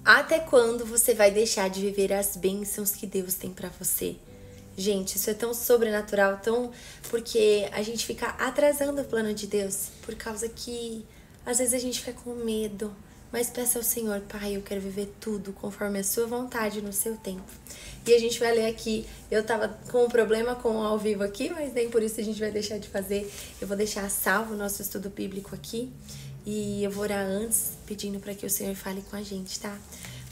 Até quando você vai deixar de viver as bênçãos que Deus tem pra você? Gente, isso é tão sobrenatural, porque a gente fica atrasando o plano de Deus por causa que às vezes a gente fica com medo. Mas peça ao Senhor: Pai, eu quero viver tudo conforme a sua vontade no seu tempo. E a gente vai ler aqui. Eu tava com um problema com o ao vivo aqui, mas nem por isso a gente vai deixar de fazer. Eu vou deixar salvo o nosso estudo bíblico aqui. E eu vou orar antes, pedindo para que o Senhor fale com a gente, tá?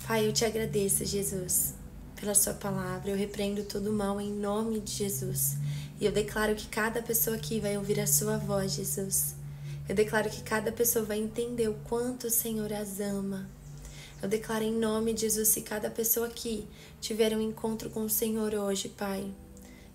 Pai, eu te agradeço, Jesus, pela sua palavra. Eu repreendo todo mal em nome de Jesus. E eu declaro que cada pessoa aqui vai ouvir a sua voz, Jesus. Eu declaro que cada pessoa vai entender o quanto o Senhor as ama. Eu declaro em nome de Jesus, se cada pessoa aqui tiver um encontro com o Senhor hoje, Pai,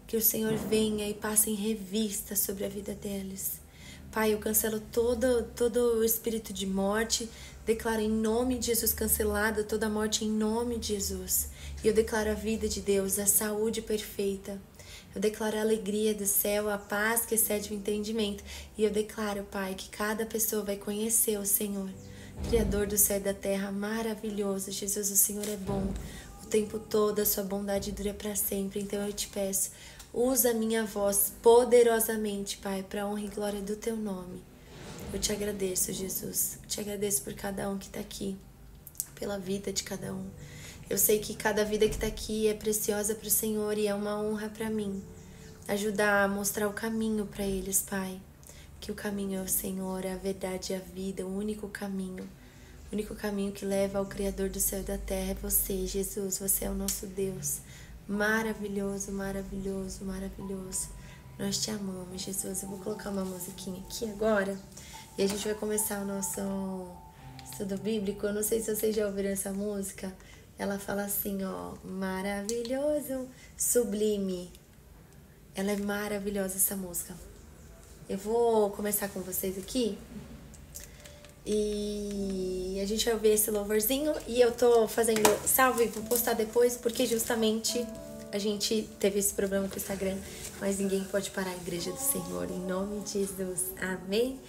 que o Senhor venha e passe em revista sobre a vida deles. Pai, eu cancelo todo o espírito de morte, declaro em nome de Jesus cancelada toda morte em nome de Jesus. E eu declaro a vida de Deus, a saúde perfeita. Eu declaro a alegria do céu, a paz que excede o entendimento. E eu declaro, Pai, que cada pessoa vai conhecer o Senhor, Criador do céu e da terra, maravilhoso. Jesus, o Senhor é bom o tempo todo, a sua bondade dura para sempre. Então eu te peço, usa a minha voz poderosamente, Pai, para a honra e glória do teu nome. Eu te agradeço, Jesus. Eu te agradeço por cada um que está aqui, pela vida de cada um. Eu sei que cada vida que está aqui é preciosa para o Senhor e é uma honra para mim ajudar a mostrar o caminho para eles, Pai. Que o caminho é o Senhor, a verdade e a vida, o único caminho. O único caminho que leva ao Criador do céu e da terra é você, Jesus. Você é o nosso Deus. Maravilhoso, maravilhoso, maravilhoso. Nós te amamos, Jesus. Eu vou colocar uma musiquinha aqui agora e a gente vai começar o nosso estudo bíblico. Eu não sei se vocês já ouviram essa música. Ela fala assim, ó: maravilhoso, sublime. Ela é maravilhosa, essa música. Eu vou começar com vocês aqui e a gente vai ouvir esse louvorzinho. E eu tô fazendo salve e vou postar depois, porque justamente a gente teve esse problema com o Instagram, mas ninguém pode parar a igreja do Senhor, em nome de Jesus, amém?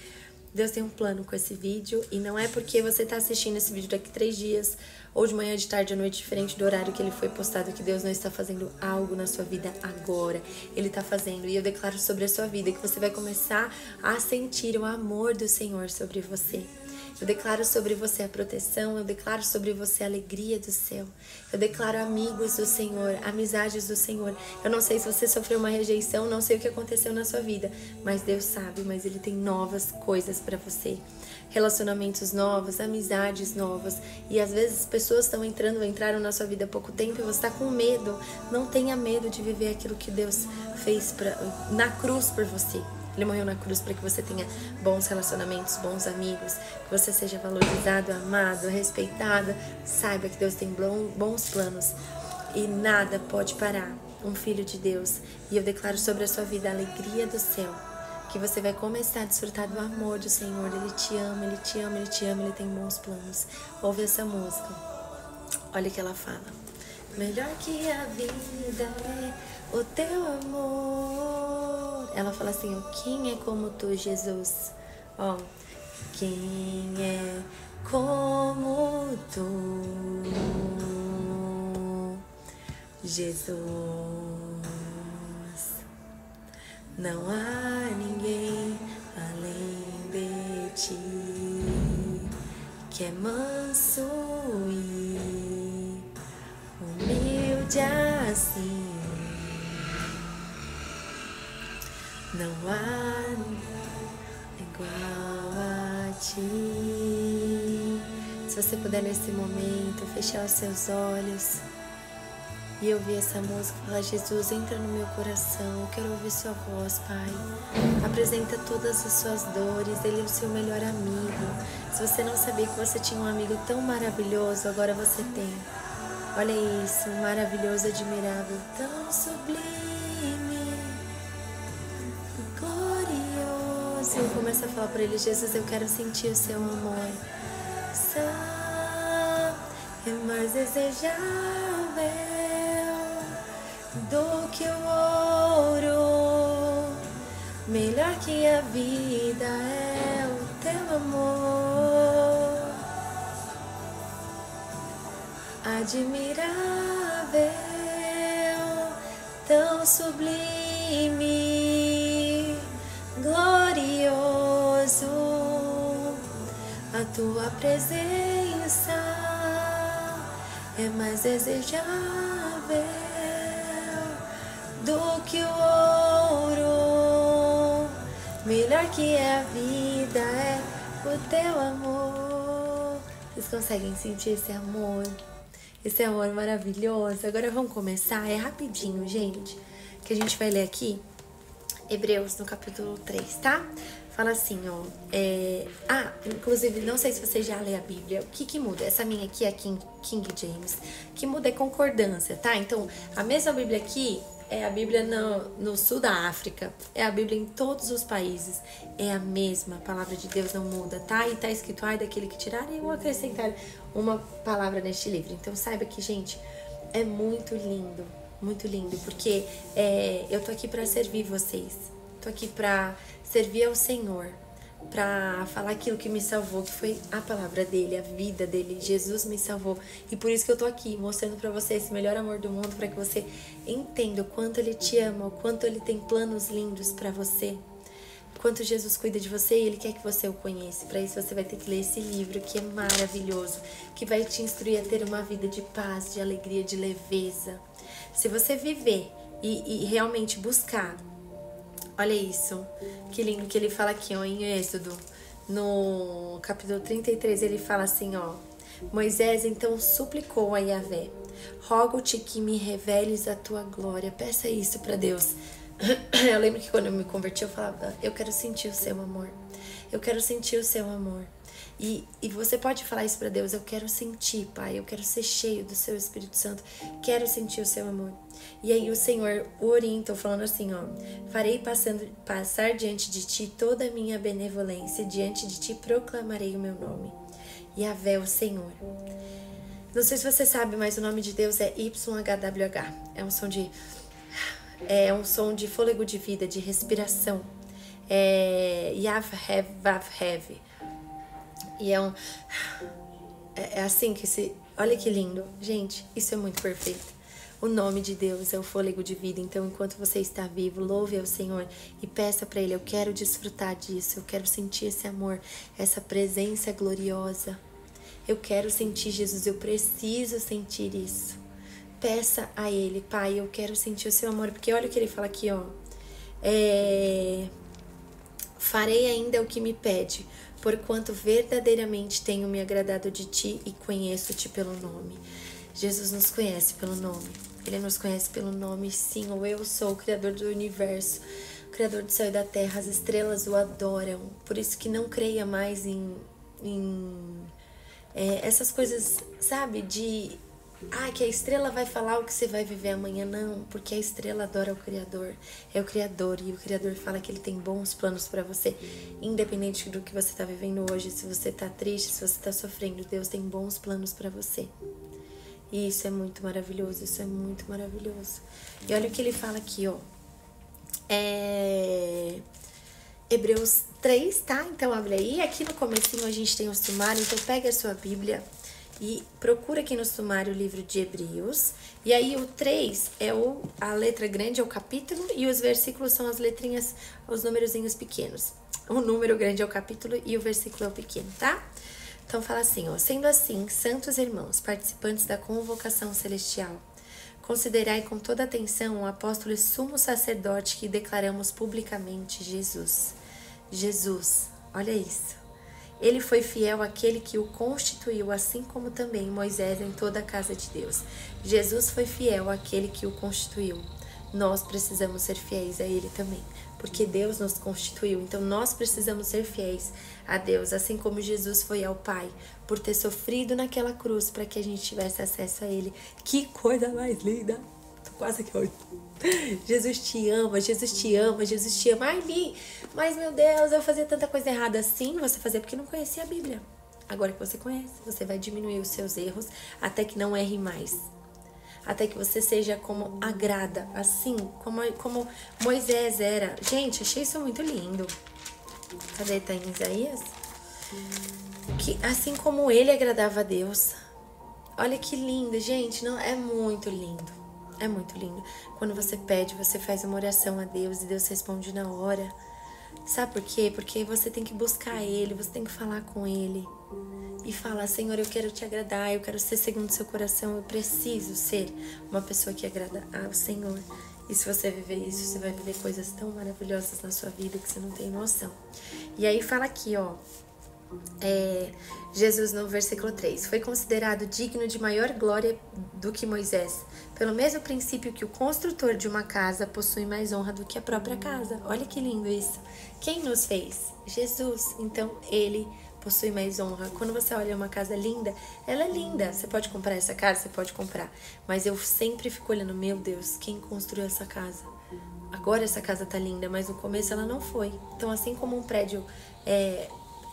Deus tem um plano com esse vídeo, e não é porque você tá assistindo esse vídeo daqui 3 dias, ou de manhã, de tarde, à noite, diferente do horário que ele foi postado, que Deus não está fazendo algo na sua vida agora. Ele tá fazendo, e eu declaro sobre a sua vida que você vai começar a sentir o amor do Senhor sobre você. Eu declaro sobre você a proteção, eu declaro sobre você a alegria do céu. Eu declaro amigos do Senhor, amizades do Senhor. Eu não sei se você sofreu uma rejeição, não sei o que aconteceu na sua vida, mas Deus sabe, mas Ele tem novas coisas para você. Relacionamentos novos, amizades novas. E às vezes pessoas entraram na sua vida há pouco tempo e você está com medo. Não tenha medo de viver aquilo que Deus fez na cruz por você. Ele morreu na cruz para que você tenha bons relacionamentos, bons amigos, que você seja valorizado, amado, respeitado. Saiba que Deus tem bons planos e nada pode parar um filho de Deus. E eu declaro sobre a sua vida a alegria do céu, que você vai começar a desfrutar do amor do Senhor. Ele te ama, Ele te ama, Ele te ama, Ele tem bons planos. Ouve essa música. Olha o que ela fala. Melhor que a vida é o teu amor. Ela fala assim, ó: quem é como tu, Jesus? Ó, quem é como tu, Jesus? Não há ninguém além de ti, que é manso e humilde assim. Não há igual a ti. Se você puder nesse momento fechar os seus olhos e ouvir essa música, falar: Jesus, entra no meu coração, eu quero ouvir sua voz, Pai. Apresenta todas as suas dores, Ele é o seu melhor amigo. Se você não sabia que você tinha um amigo tão maravilhoso, agora você tem. Olha isso, maravilhoso, admirável, tão sublime, glorioso. Eu começo a falar para Ele: Jesus, eu quero sentir o seu amor. É mais desejável do que o ouro, melhor que a vida é o teu amor. admirável, tão sublime, glorioso, a tua presença é mais desejável do que o ouro, melhor que a vida é o teu amor. Vocês conseguem sentir esse amor? Esse amor maravilhoso. Agora vamos começar, é rapidinho, gente, que a gente vai ler aqui Hebreus no capítulo 3, tá? Fala assim, ó, inclusive, não sei se você já lê a Bíblia, o que muda? Essa minha aqui é King James, que muda é concordância, tá? Então, a mesma Bíblia aqui é a Bíblia no sul da África, é a Bíblia em todos os países, é a mesma, a palavra de Deus não muda, tá? E tá escrito, ai daquele que tirarem ou acrescentar uma palavra neste livro. Então, saiba que, gente, é muito lindo, porque eu tô aqui pra servir vocês, tô aqui pra servir ao Senhor, pra falar aquilo que me salvou, que foi a palavra dele, a vida dele. Jesus me salvou, e por isso que eu tô aqui mostrando pra você esse melhor amor do mundo, pra que você entenda o quanto ele te ama, o quanto ele tem planos lindos pra você, o quanto Jesus cuida de você e ele quer que você o conheça. Pra isso você vai ter que ler esse livro que é maravilhoso, que vai te instruir a ter uma vida de paz, de alegria, de leveza. Se você viver e realmente buscar. Olha isso, que lindo que ele fala aqui, ó, em Êxodo, no capítulo 33, ele fala assim, ó, Moisés então suplicou a Yahvé, rogo-te que me reveles a tua glória. Peça isso pra Deus. Eu lembro que quando eu me converti, eu falava, eu quero sentir o seu amor, eu quero sentir o seu amor. E você pode falar isso pra Deus, eu quero sentir, Pai, eu quero ser cheio do seu Espírito Santo, quero sentir o seu amor. E aí o Senhor o orienta, falando assim, ó, farei passar diante de ti toda a minha benevolência, diante de ti proclamarei o meu nome. Yahvé, o Senhor. Não sei se você sabe, mas o nome de Deus é YHWH, é um som de fôlego de vida, de respiração. Yahvé. E é assim que olha que lindo. Gente, isso é muito perfeito. O nome de Deus é o fôlego de vida. Então, enquanto você está vivo, louve ao Senhor e peça para Ele, eu quero desfrutar disso, eu quero sentir esse amor, essa presença gloriosa. Eu quero sentir Jesus, eu preciso sentir isso. Peça a Ele, Pai, eu quero sentir o seu amor. Porque olha o que Ele fala aqui, ó. Farei ainda o que me pede, porquanto verdadeiramente tenho me agradado de ti e conheço-te pelo nome. Jesus nos conhece pelo nome. Ele nos conhece pelo nome, sim. O eu sou o Criador do universo, o Criador do céu e da terra. As estrelas o adoram. Por isso que não creia mais em essas coisas, sabe? Que a estrela vai falar o que você vai viver amanhã. Não, porque a estrela adora o Criador. É o Criador, e o Criador fala que ele tem bons planos pra você. Independente do que você tá vivendo hoje, se você tá triste, se você tá sofrendo, Deus tem bons planos pra você. E isso é muito maravilhoso, isso é muito maravilhoso. E olha o que ele fala aqui, ó. Hebreus 3, tá? Então abre aí. Aqui no comecinho a gente tem o sumário, então pega a sua Bíblia e procura aqui no sumário o livro de Hebreus. E aí o 3 a letra grande é o capítulo e os versículos são as letrinhas, os numerozinhos pequenos. O número grande é o capítulo e o versículo é o pequeno, tá? Então fala assim, ó, sendo assim, santos irmãos, participantes da convocação celestial, considerai com toda atenção o apóstolo e sumo sacerdote que declaramos publicamente, Jesus. Jesus, olha isso. Ele foi fiel àquele que o constituiu, assim como também Moisés em toda a casa de Deus. Jesus foi fiel àquele que o constituiu. Nós precisamos ser fiéis a Ele também, porque Deus nos constituiu. Então nós precisamos ser fiéis a Deus, assim como Jesus foi ao Pai, por ter sofrido naquela cruz para que a gente tivesse acesso a Ele. Que coisa mais linda! Tô quase aqui hoje. Jesus te ama, Jesus te ama, Jesus te ama. Ai, Li, mas meu Deus, eu fazia tanta coisa errada assim. Você fazia porque não conhecia a Bíblia. Agora que você conhece, você vai diminuir os seus erros até que não erre mais. Até que você seja como agrada, assim como Moisés era. Gente, achei isso muito lindo. Cadê? Tá em Isaías? Que assim como ele agradava a Deus, Olha que lindo, gente. Não, é muito lindo. É muito lindo. Quando você pede, você faz uma oração a Deus e Deus responde na hora. Sabe por quê? Porque você tem que buscar Ele, você tem que falar com Ele. E falar, Senhor, eu quero te agradar, eu quero ser segundo o seu coração, eu preciso ser uma pessoa que agrada ao Senhor. E se você viver isso, você vai viver coisas tão maravilhosas na sua vida que você não tem noção. E aí fala aqui, ó. Jesus no versículo 3 foi considerado digno de maior glória do que Moisés, pelo mesmo princípio que o construtor de uma casa possui mais honra do que a própria casa. Olha que lindo isso. Quem nos fez? Jesus. Então ele possui mais honra. Quando você olha uma casa linda, ela é linda. Você pode comprar essa casa? Você pode comprar. Mas eu sempre fico olhando, meu Deus, quem construiu essa casa? Agora essa casa tá linda, mas no começo ela não foi. Então assim como um prédio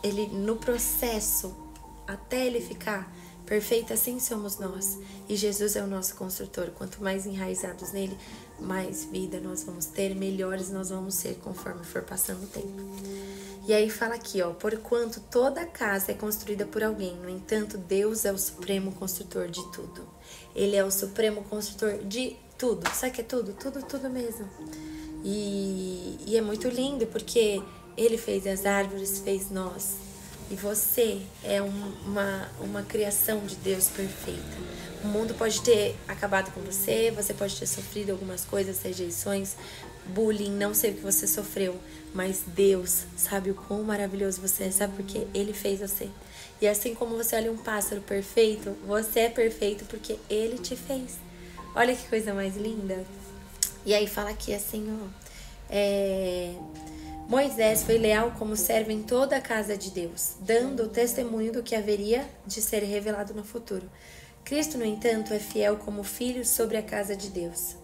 ele no processo, até ele ficar perfeito, assim somos nós. E Jesus é o nosso construtor. Quanto mais enraizados nele, mais vida nós vamos ter, melhores nós vamos ser conforme for passando o tempo. E aí fala aqui, ó, porquanto toda casa é construída por alguém, no entanto, Deus é o supremo construtor de tudo. Ele é o supremo construtor de tudo. Sabe que é tudo? Tudo mesmo. E é muito lindo porque Ele fez as árvores, fez nós. E você é uma criação de Deus perfeita. O mundo pode ter acabado com você, você pode ter sofrido algumas coisas, rejeições, bullying, não sei o que você sofreu. Mas Deus sabe o quão maravilhoso você é, sabe porque Ele fez você. E assim como você olha um pássaro perfeito, você é perfeito porque Ele te fez. Olha que coisa mais linda. E aí fala aqui assim, ó. Moisés foi leal como servo em toda a casa de Deus, dando o testemunho do que haveria de ser revelado no futuro. Cristo, no entanto, é fiel como filho sobre a casa de Deus.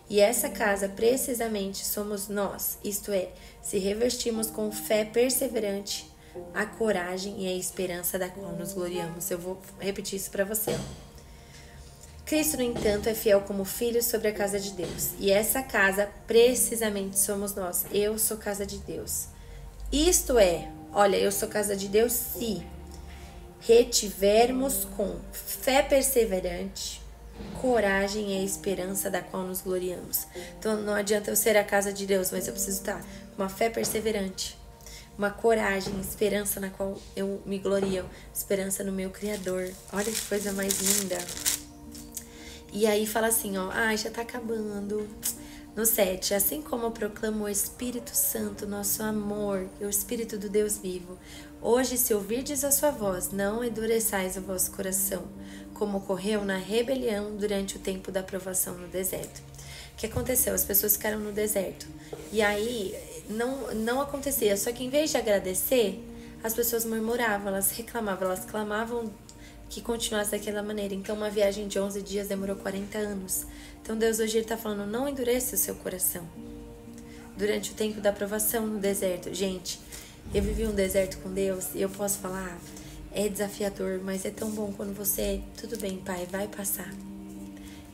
E essa casa, precisamente, somos nós, isto é, se revestimos com fé perseverante, a coragem e a esperança da qual nos gloriamos. Eu vou repetir isso para você. Cristo, no entanto, é fiel como filho sobre a casa de Deus. E essa casa, precisamente, somos nós. Eu sou casa de Deus. Isto é, olha, eu sou casa de Deus se retivermos com fé perseverante, coragem e a esperança da qual nos gloriamos. Então, não adianta eu ser a casa de Deus, mas eu preciso estar com uma fé perseverante, uma coragem, esperança na qual eu me glorio, esperança no meu Criador. Olha que coisa mais linda. E aí fala assim, ó, já tá acabando. No 7, assim como eu proclamo o Espírito Santo, nosso amor, o Espírito do Deus vivo. Hoje, se ouvirdes a sua voz, não endureçais o vosso coração, como ocorreu na rebelião durante o tempo da provação no deserto. O que aconteceu? As pessoas ficaram no deserto. E aí, não acontecia. Só que em vez de agradecer, as pessoas murmuravam, elas reclamavam, elas clamavam que continuasse daquela maneira. Então uma viagem de 11 dias demorou 40 anos. Então Deus hoje está falando, não endureça o seu coração. Durante o tempo da provação no deserto. Gente, eu vivi um deserto com Deus e eu posso falar, é desafiador, mas é tão bom quando você, tudo bem, Pai, vai passar.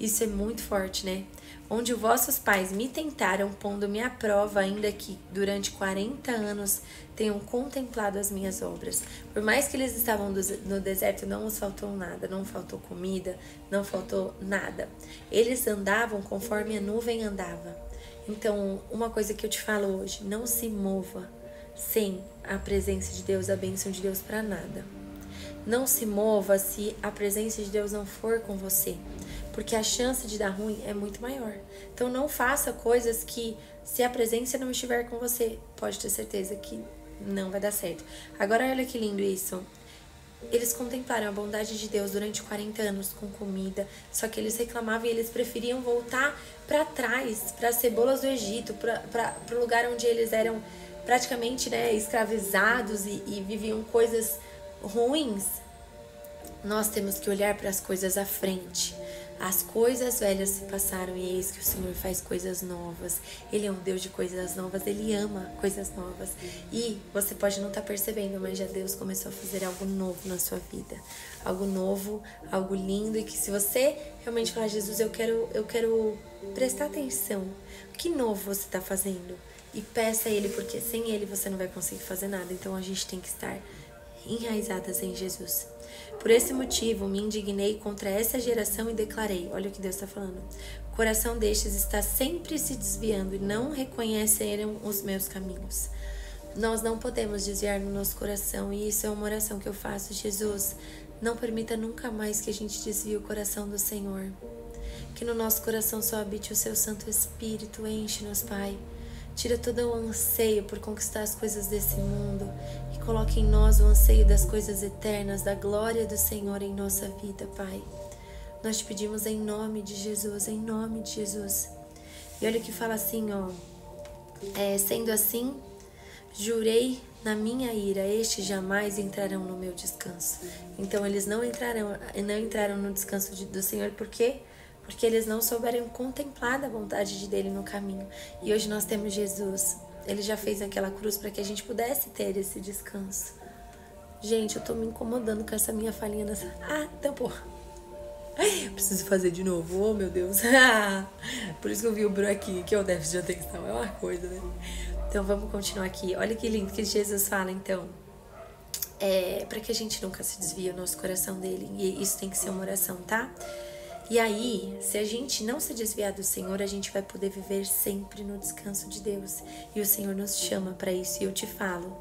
Isso é muito forte, né? Onde vossos pais me tentaram, pondo-me à prova, ainda que durante 40 anos tenham contemplado as minhas obras. Por mais que eles estavam no deserto, não os faltou nada, não faltou comida, não faltou nada. Eles andavam conforme a nuvem andava. Então, uma coisa que eu te falo hoje, não se mova sem a presença de Deus, a bênção de Deus para nada. Não se mova se a presença de Deus não for com você, porque a chance de dar ruim é muito maior. Então não faça coisas que, se a presença não estiver com você, pode ter certeza que não vai dar certo. Agora olha que lindo isso. Eles contemplaram a bondade de Deus durante 40 anos com comida, só que eles reclamavam e eles preferiam voltar para trás, para as cebolas do Egito, para o lugar onde eles eram praticamente, né, escravizados e viviam coisas ruins. Nós temos que olhar para as coisas à frente. As coisas velhas se passaram e eis que o Senhor faz coisas novas. Ele é um Deus de coisas novas, Ele ama coisas novas. E você pode não estar percebendo, mas já Deus começou a fazer algo novo na sua vida. Algo novo, algo lindo. E que se você realmente falar, Jesus, eu quero prestar atenção. O que novo você está fazendo? E peça a Ele, porque sem Ele você não vai conseguir fazer nada. Então a gente tem que estar enraizadas em Jesus. Por esse motivo, me indignei contra essa geração e declarei, olha o que Deus está falando, o coração destes está sempre se desviando e não reconheceram os meus caminhos. Nós não podemos desviar no nosso coração, e isso é uma oração que eu faço. Jesus, não permita nunca mais que a gente desvie o coração do Senhor. Que no nosso coração só habite o seu Santo Espírito, enche-nos, Pai. Tira todo o anseio por conquistar as coisas desse mundo e coloque em nós o anseio das coisas eternas, da glória do Senhor em nossa vida, Pai. Nós te pedimos em nome de Jesus, em nome de Jesus. E olha o que fala assim, ó. Sendo assim, jurei na minha ira, estes jamais entrarão no meu descanso. Então eles não entraram no descanso do Senhor, por quê? Porque eles não souberam contemplar a vontade dele no caminho. E hoje nós temos Jesus. Ele já fez aquela cruz para que a gente pudesse ter esse descanso. Gente, eu tô me incomodando com essa minha falinha nessa... tampou. Preciso fazer de novo. Oh, meu Deus. Por isso que eu vi o Bru aqui, que é o déficit de atenção. É uma coisa, né? Então vamos continuar aqui. Olha que lindo que Jesus fala, então. Para que a gente nunca se desvie o nosso coração dele. E isso tem que ser uma oração, tá? E aí, se a gente não se desviar do Senhor, a gente vai poder viver sempre no descanso de Deus. E o Senhor nos chama para isso. E eu te falo,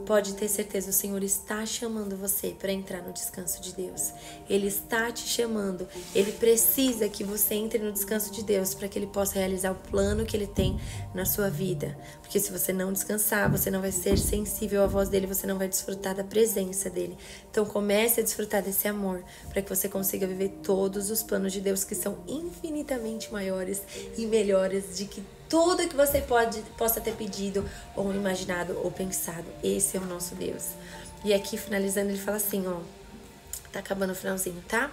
pode ter certeza, o Senhor está chamando você para entrar no descanso de Deus. Ele está te chamando. Ele precisa que você entre no descanso de Deus para que Ele possa realizar o plano que Ele tem na sua vida. Porque se você não descansar, você não vai ser sensível à voz dEle, você não vai desfrutar da presença dEle. Então comece a desfrutar desse amor para que você consiga viver todos os planos de Deus que são infinitamente maiores e melhores de que tudo que você possa ter pedido, ou imaginado, ou pensado. Esse é o nosso Deus. E aqui, finalizando, ele fala assim, ó. Tá acabando o finalzinho, tá?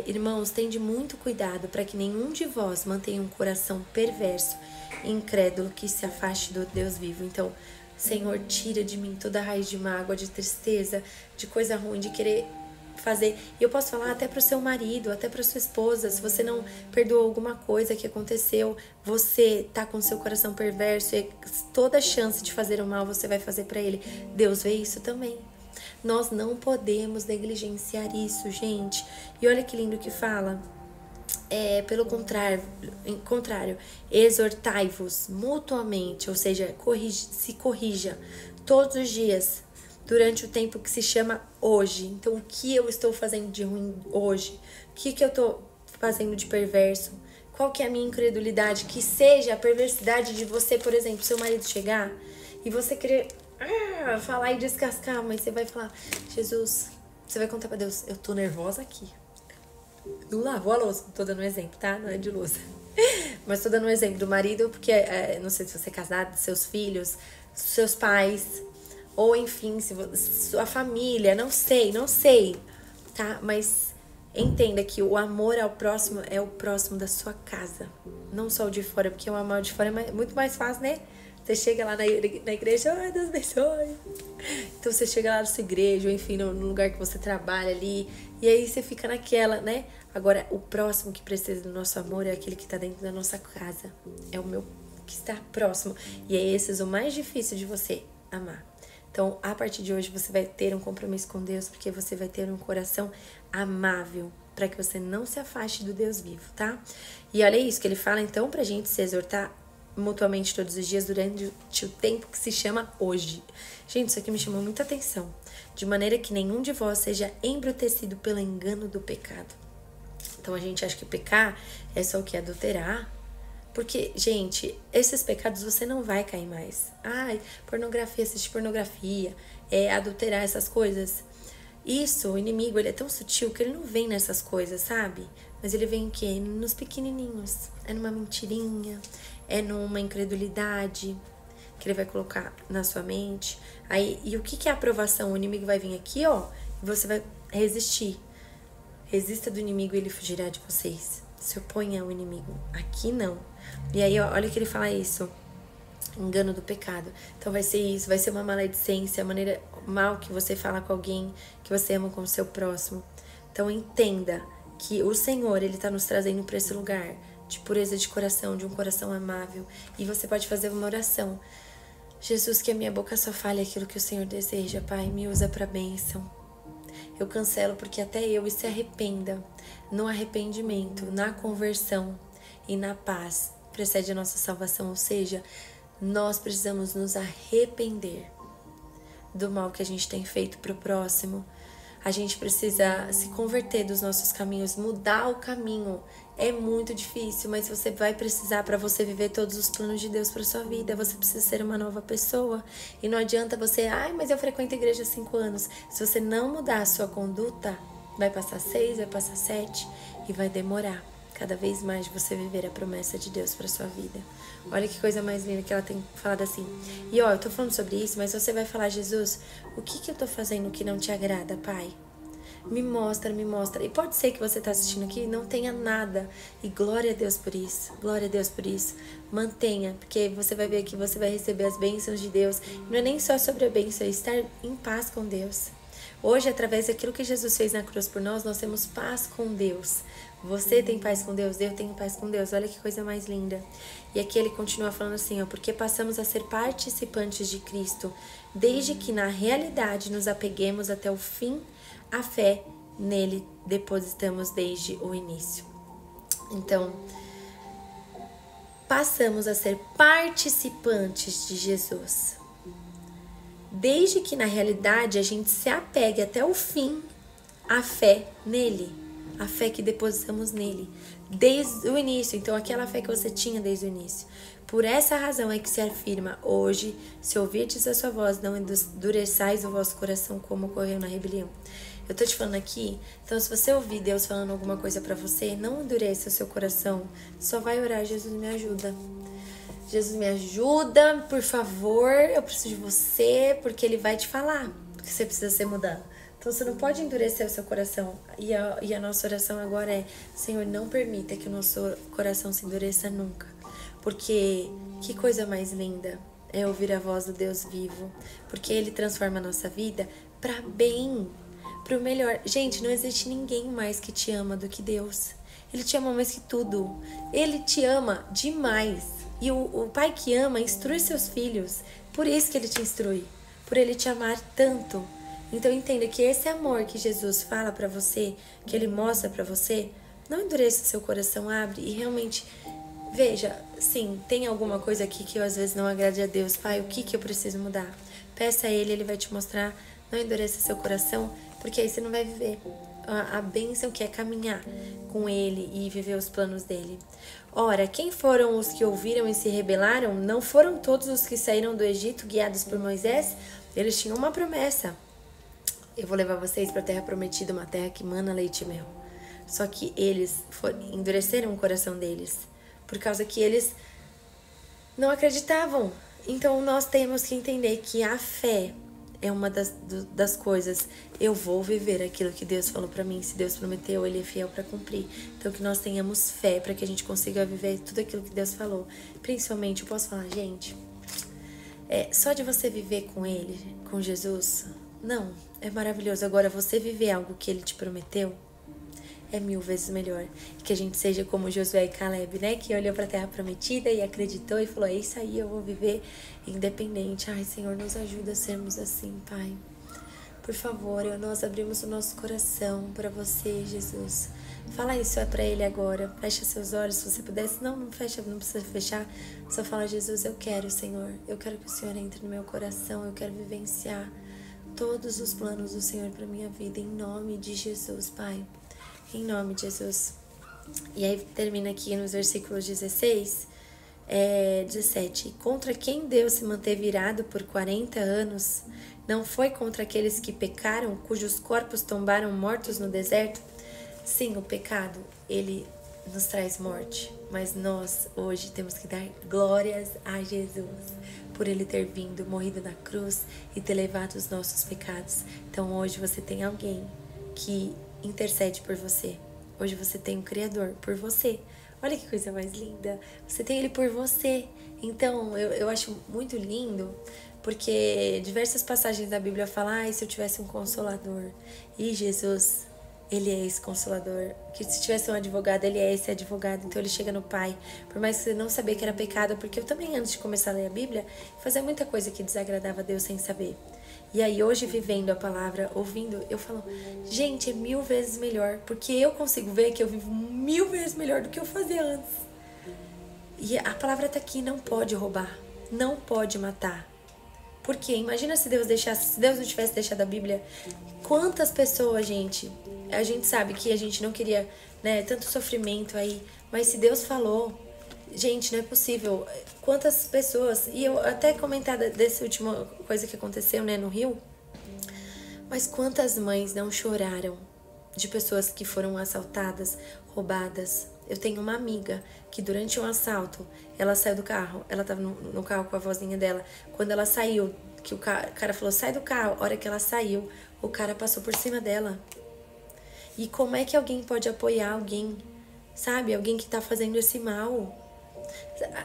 Irmãos, tende muito cuidado para que nenhum de vós mantenha um coração perverso e incrédulo que se afaste do Deus vivo. Então, Senhor, tira de mim toda a raiz de mágoa, de tristeza, de coisa ruim, de querer fazer. E eu posso falar até para o seu marido, até para sua esposa, se você não perdoou alguma coisa que aconteceu, você tá com seu coração perverso e toda chance de fazer o mal você vai fazer para ele. Deus vê isso também. Nós não podemos negligenciar isso, gente. E olha que lindo que fala. Pelo contrário, exortai-vos mutuamente, ou seja, se corrija todos os dias, durante o tempo que se chama hoje. Então, o que eu estou fazendo de ruim hoje? O que eu estou fazendo de perverso? Qual que é a minha incredulidade? Que seja a perversidade de você, por exemplo, seu marido chegar e você querer falar e descascar, mas você vai falar, Jesus, você vai contar pra Deus, eu tô nervosa aqui. Não lavou a louça, tô dando um exemplo, tá? Não é de louça. Mas tô dando um exemplo do marido, porque não sei se você é casado, seus filhos, seus pais... Ou enfim, sua família, não sei, tá? Mas entenda que o amor ao próximo é o próximo da sua casa, não só o de fora, porque o amor de fora é muito mais fácil, né? Você chega lá na igreja, ai, Deus abençoe. Então você chega lá na sua igreja, ou enfim, no lugar que você trabalha ali, e aí você fica naquela, né? Agora, o próximo que precisa do nosso amor é aquele que tá dentro da nossa casa, é o meu que está próximo, e é esse o mais difícil de você amar. Então, a partir de hoje, você vai ter um compromisso com Deus, porque você vai ter um coração amável, para que você não se afaste do Deus vivo, tá? E olha isso que ele fala, então, pra gente se exortar mutuamente todos os dias durante o tempo que se chama hoje. Gente, isso aqui me chamou muita atenção. De maneira que nenhum de vós seja embrutecido pelo engano do pecado. Então, a gente acha que pecar é só o que? Adulterar. Porque, gente, esses pecados você não vai cair mais. Ai, pornografia, assistir pornografia, adulterar essas coisas. Isso, o inimigo, ele é tão sutil que ele não vem nessas coisas, sabe? Mas ele vem em quê? Nos pequenininhos. É numa mentirinha, é numa incredulidade que ele vai colocar na sua mente. Aí, e o que é a aprovação? O inimigo vai vir aqui, ó, e você vai resistir. Resista do inimigo e ele fugirá de vocês. Se oponha ao inimigo. Aqui não. E aí, ó, olha que ele fala isso. Engano do pecado. Então vai ser isso, vai ser uma maledicência, a maneira mal que você fala com alguém que você ama como seu próximo. Então entenda que o Senhor, Ele tá nos trazendo para esse lugar de pureza de coração, de um coração amável. E você pode fazer uma oração. Jesus, que a minha boca só fale aquilo que o Senhor deseja, Pai, me usa para bênção. Eu cancelo porque até eu e se arrependa. No arrependimento, na conversão e na paz precede a nossa salvação, ou seja, nós precisamos nos arrepender do mal que a gente tem feito para o próximo. A gente precisa se converter dos nossos caminhos, mudar o caminho. É muito difícil, mas você vai precisar para você viver todos os planos de Deus para sua vida. Você precisa ser uma nova pessoa. E não adianta você, mas eu frequento a igreja há 5 anos. Se você não mudar a sua conduta, vai passar 6, vai passar 7 e vai demorar cada vez mais de você viver a promessa de Deus para sua vida. Olha que coisa mais linda que ela tem falado assim. E eu tô falando sobre isso, mas você vai falar, Jesus, o que eu tô fazendo que não te agrada, Pai? Me mostra, me mostra. E pode ser que você tá assistindo aqui e não tenha nada. E glória a Deus por isso. Glória a Deus por isso. Mantenha, porque você vai ver que você vai receber as bênçãos de Deus. Não é nem só sobre a bênção, é estar em paz com Deus. Hoje, através daquilo que Jesus fez na cruz por nós, nós temos paz com Deus. Você tem paz com Deus, eu tenho paz com Deus. Olha que coisa mais linda. E aqui ele continua falando assim, porque passamos a ser participantes de Cristo, desde que na realidade nos apeguemos até o fim à fé nele depositamos desde o início. Então, passamos a ser participantes de Jesus. Desde que na realidade a gente se apegue até o fim à fé nele. A fé que depositamos nele desde o início. Então, aquela fé que você tinha desde o início. Por essa razão é que se afirma hoje, se ouvirdes a sua voz, não endureçais o vosso coração como ocorreu na rebelião. Eu tô te falando aqui, então se você ouvir Deus falando alguma coisa pra você, não endureça o seu coração. Só vai orar, Jesus me ajuda. Jesus me ajuda, por favor, eu preciso de você, porque ele vai te falar que você precisa ser mudado. Então você não pode endurecer o seu coração. E a nossa oração agora é, Senhor, não permita que o nosso coração se endureça nunca. Porque que coisa mais linda é ouvir a voz do Deus vivo. Porque ele transforma a nossa vida para bem, para o melhor. Gente, não existe ninguém mais que te ama do que Deus. Ele te ama mais que tudo. Ele te ama demais. E o pai que ama instrui seus filhos. Por isso que ele te instrui. Por ele te amar tanto. Então entenda que esse amor que Jesus fala pra você, que ele mostra pra você, não endureça seu coração, abre e realmente veja, sim, tem alguma coisa aqui que eu às vezes não agrade a Deus. Pai, o que eu preciso mudar? Peça a ele, ele vai te mostrar. Não endureça seu coração, porque aí você não vai viver a bênção que é caminhar com ele e viver os planos dele. Ora, quem foram os que ouviram e se rebelaram? Não foram todos os que saíram do Egito guiados por Moisés? Eles tinham uma promessa. Eu vou levar vocês para a terra prometida, uma terra que mana leite e mel. Só que eles endureceram o coração deles, por causa que eles não acreditavam. Então nós temos que entender que a fé é uma das coisas. Eu vou viver aquilo que Deus falou para mim. Se Deus prometeu, ele é fiel para cumprir. Então que nós tenhamos fé para que a gente consiga viver tudo aquilo que Deus falou. Principalmente, eu posso falar, gente, só de você viver com ele, com Jesus, não, é maravilhoso. Agora, você viver algo que ele te prometeu é 1000 vezes melhor. Que a gente seja como Josué e Caleb, né? Que olhou para a terra prometida e acreditou e falou, é isso aí, eu vou viver independente. Ai, Senhor, nos ajuda a sermos assim, Pai. Por favor, nós abrimos o nosso coração para você, Jesus. Fala isso para ele agora. Fecha seus olhos, se você puder. Se não fecha, não precisa fechar. Só fala, Jesus, eu quero, Senhor. Eu quero que o Senhor entre no meu coração. Eu quero vivenciar todos os planos do Senhor para minha vida, em nome de Jesus, Pai. Em nome de Jesus. E aí termina aqui nos versículos 16, 17. Contra quem Deus se manteve irado por 40 anos, não foi contra aqueles que pecaram, cujos corpos tombaram mortos no deserto? Sim, o pecado, ele nos traz morte, mas nós hoje temos que dar glórias a Jesus por ele ter vindo, morrido na cruz e ter levado os nossos pecados. Então hoje você tem alguém que intercede por você. Hoje você tem um Criador por você. Olha que coisa mais linda. Você tem ele por você. Então eu acho muito lindo, porque diversas passagens da Bíblia falam, se eu tivesse um Consolador. E Jesus Ele é esse consolador. Que se tivesse um advogado, ele é esse advogado. Então ele chega no Pai. Por mais que você não sabia que era pecado, porque eu também, antes de começar a ler a Bíblia, fazia muita coisa que desagradava a Deus sem saber. E aí hoje, vivendo a palavra, ouvindo, eu falo, gente, é 1000 vezes melhor. Porque eu consigo ver que eu vivo 1000 vezes melhor do que eu fazia antes. E a palavra tá aqui, não pode roubar. Não pode matar. Porque imagina se Deus não tivesse deixado a Bíblia, quantas pessoas, gente, a gente sabe que a gente não queria, né, tanto sofrimento aí, mas se Deus falou, gente, não é possível. Quantas pessoas, e eu até comentar dessa última coisa que aconteceu, né, no Rio, mas quantas mães não choraram de pessoas que foram assaltadas, roubadas. Eu tenho uma amiga que durante um assalto, ela saiu do carro, ela tava no carro com a vozinha dela. Quando ela saiu, que o cara falou, sai do carro, a hora que ela saiu, o cara passou por cima dela. E como é que alguém pode apoiar alguém, sabe? Alguém que tá fazendo esse mal.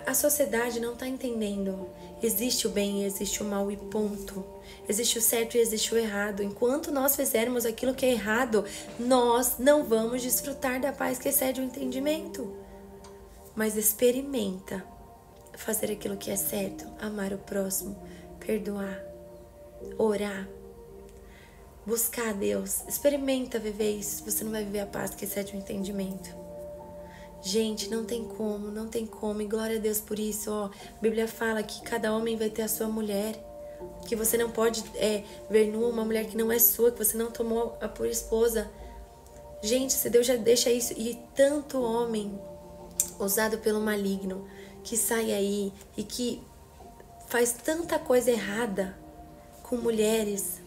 A sociedade não tá entendendo. Existe o bem e existe o mal e ponto. Existe o certo e existe o errado. Enquanto nós fizermos aquilo que é errado, nós não vamos desfrutar da paz que excede o entendimento. Mas experimenta fazer aquilo que é certo, amar o próximo, perdoar, orar, buscar a Deus. Experimenta viver isso. Você não vai viver a paz que excede o entendimento. Gente, não tem como, e glória a Deus por isso, ó. A Bíblia fala que cada homem vai ter a sua mulher, que você não pode ver nua uma mulher que não é sua, que você não tomou por esposa. Gente, se Deus já deixa isso, e tanto homem usado pelo maligno, que sai aí e que faz tanta coisa errada com mulheres.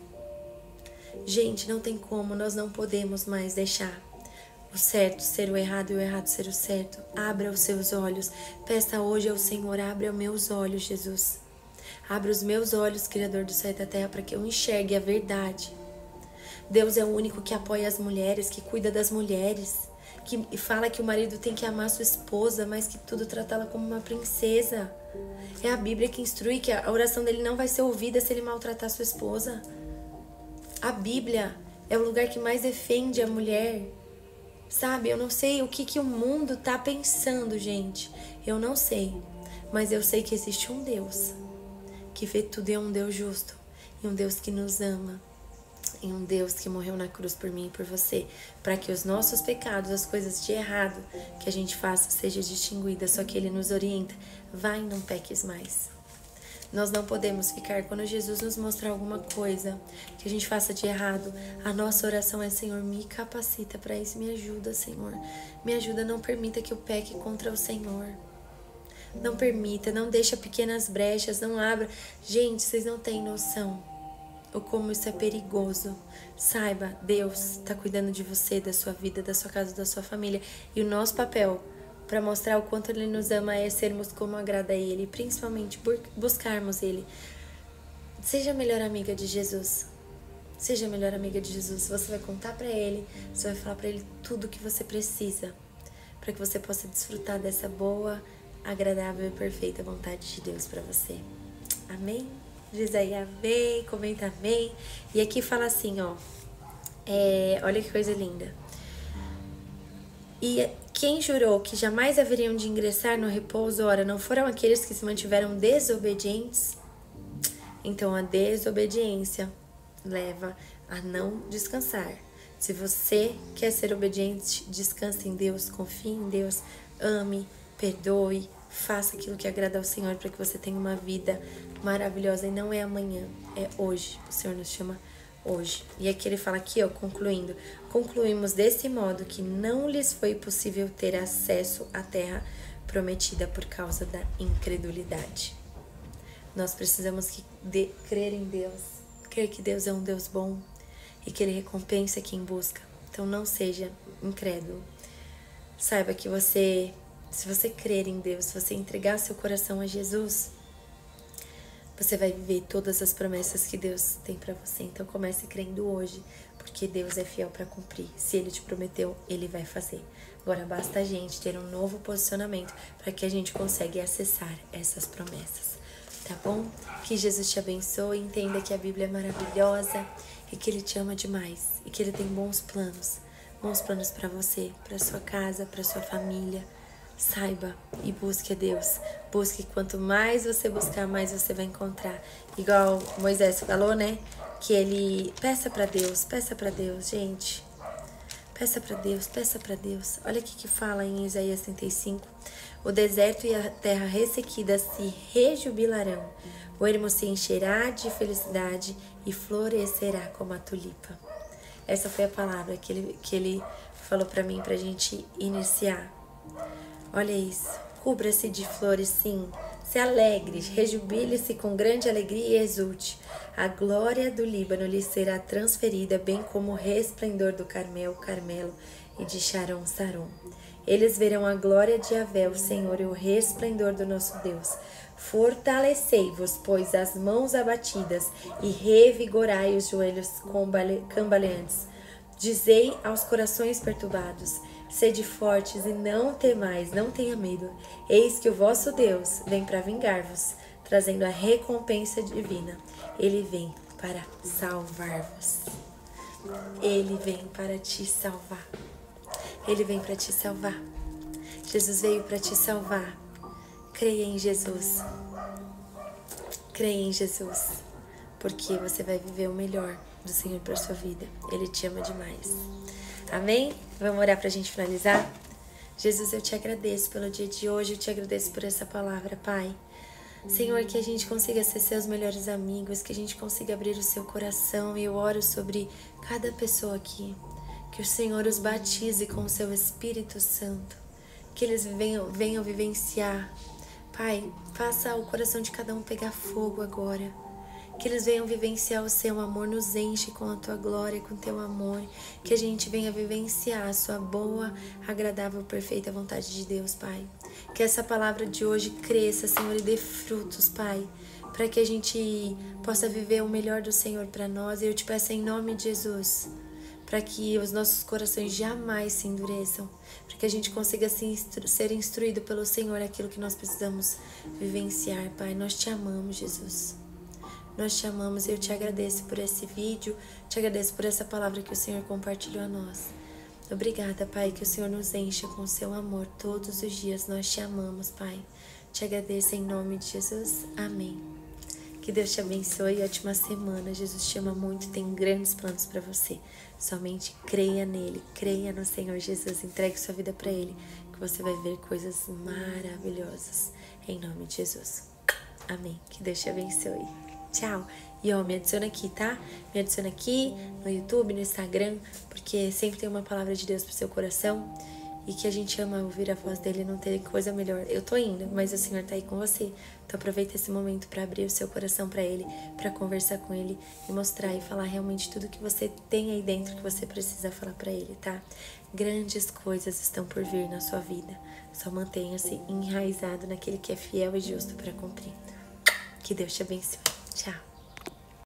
Gente, não tem como, nós não podemos mais deixar o certo ser o errado e o errado ser o certo. Abra os seus olhos. Peça hoje ao Senhor, abra os meus olhos, Jesus. Abra os meus olhos, Criador do céu e da terra, para que eu enxergue a verdade. Deus é o único que apoia as mulheres, que cuida das mulheres, que fala que o marido tem que amar sua esposa, mas que tudo tratá-la como uma princesa. É a Bíblia que instrui que a oração dele não vai ser ouvida se ele maltratar sua esposa. A Bíblia é o lugar que mais defende a mulher. Sabe, eu não sei o que o mundo tá pensando, gente. Eu não sei. Mas eu sei que existe um Deus que vê tudo e é um Deus justo. E um Deus que nos ama. E um Deus que morreu na cruz por mim e por você. Para que os nossos pecados, as coisas de errado que a gente faça, seja distinguida. Só que Ele nos orienta. Vai e não peques mais. Nós não podemos ficar, quando Jesus nos mostrar alguma coisa que a gente faça de errado, a nossa oração é: Senhor, me capacita para isso, me ajuda, Senhor. Me ajuda, não permita que eu peque contra o Senhor. Não permita, não deixa pequenas brechas, não abra. Gente, vocês não têm noção o como isso é perigoso. Saiba, Deus está cuidando de você, da sua vida, da sua casa, da sua família. E o nosso papel para mostrar o quanto Ele nos ama é sermos como agrada a Ele, principalmente buscarmos Ele. Seja a melhor amiga de Jesus. Seja a melhor amiga de Jesus. Você vai contar para Ele, você vai falar para Ele tudo o que você precisa, para que você possa desfrutar dessa boa, agradável e perfeita vontade de Deus para você. Amém? Diz aí amém, comenta amém. E aqui fala assim, ó. Olha que coisa linda. E quem jurou que jamais haveriam de ingressar no repouso, ora, não foram aqueles que se mantiveram desobedientes? Então a desobediência leva a não descansar. Se você quer ser obediente, descanse em Deus, confie em Deus, ame, perdoe, faça aquilo que agrada ao Senhor para que você tenha uma vida maravilhosa. E não é amanhã, é hoje. O Senhor nos chama hoje. E aqui ele fala aqui, ó, concluímos desse modo que não lhes foi possível ter acesso à terra prometida por causa da incredulidade. Nós precisamos crer em Deus, crer que Deus é um Deus bom e que Ele recompensa quem busca. Então não seja incrédulo. Saiba que se você crer em Deus, se você entregar seu coração a Jesus, você vai viver todas as promessas que Deus tem para você. Então comece crendo hoje, porque Deus é fiel para cumprir. Se Ele te prometeu, Ele vai fazer. Agora basta a gente ter um novo posicionamento para que a gente consiga acessar essas promessas. Tá bom? Que Jesus te abençoe, entenda que a Bíblia é maravilhosa e que Ele te ama demais e que Ele tem bons planos bons planos para você, para sua casa, para sua família. Saiba e busque a Deus. Busque, quanto mais você buscar, mais você vai encontrar. Igual Moisés falou, né? Que ele peça para Deus, gente. Peça para Deus, peça para Deus. Olha o que fala em Isaías 35. O deserto e a terra ressequida se rejubilarão. O ermo se encherá de felicidade e florescerá como a tulipa. Essa foi a palavra que ele falou para mim, pra gente iniciar. Olha isso. Cubra-se de flores, sim. Se alegre, rejubile-se com grande alegria e exulte. A glória do Líbano lhe será transferida, bem como o resplendor do Carmelo e de Sharon Saron. Eles verão a glória de Yahvé, o Senhor, e o resplendor do nosso Deus. Fortalecei-vos, pois, as mãos abatidas, e revigorai os joelhos cambaleantes. Dizei aos corações perturbados: sede fortes e não temais, não tenha medo. Eis que o vosso Deus vem para vingar-vos, trazendo a recompensa divina. Ele vem para salvar-vos. Ele vem para te salvar. Ele vem para te salvar. Jesus veio para te salvar. Creia em Jesus. Creia em Jesus. Porque você vai viver o melhor do Senhor para sua vida. Ele te ama demais. Amém? Vamos orar para a gente finalizar? Jesus, eu te agradeço pelo dia de hoje. Eu te agradeço por essa palavra, Pai. Senhor, que a gente consiga ser seus melhores amigos. Que a gente consiga abrir o seu coração. E eu oro sobre cada pessoa aqui. Que o Senhor os batize com o seu Espírito Santo. Que eles venham vivenciar. Pai, faça o coração de cada um pegar fogo agora. Que eles venham vivenciar o seu amor, nos enche com a tua glória, com o teu amor. Que a gente venha vivenciar a sua boa, agradável, perfeita vontade de Deus, Pai. Que essa palavra de hoje cresça, Senhor, e dê frutos, Pai. Para que a gente possa viver o melhor do Senhor para nós. E eu te peço em nome de Jesus, para que os nossos corações jamais se endureçam, para que a gente consiga ser instruído pelo Senhor aquilo que nós precisamos vivenciar, Pai. Nós te amamos, Jesus. Nós te amamos e eu te agradeço por esse vídeo, te agradeço por essa palavra que o Senhor compartilhou a nós. Obrigada, Pai, que o Senhor nos encha com o seu amor todos os dias. Nós te amamos, Pai. Te agradeço em nome de Jesus. Amém. Que Deus te abençoe. Ótima semana. Jesus te ama muito, tem grandes planos para você. Somente creia nele, creia no Senhor Jesus. Entregue sua vida para ele, que você vai ver coisas maravilhosas. Em nome de Jesus. Amém. Que Deus te abençoe. Tchau. E ó, me adiciona aqui, tá? Me adiciona aqui no YouTube, no Instagram, porque sempre tem uma palavra de Deus pro seu coração. E que a gente ama ouvir a voz dele, não tem coisa melhor. Eu tô indo, mas o Senhor tá aí com você. Então aproveita esse momento para abrir o seu coração para ele, para conversar com ele e mostrar e falar realmente tudo que você tem aí dentro que você precisa falar para ele, tá? Grandes coisas estão por vir na sua vida. Só mantenha-se enraizado naquele que é fiel e justo para cumprir. Que Deus te abençoe. Tchau.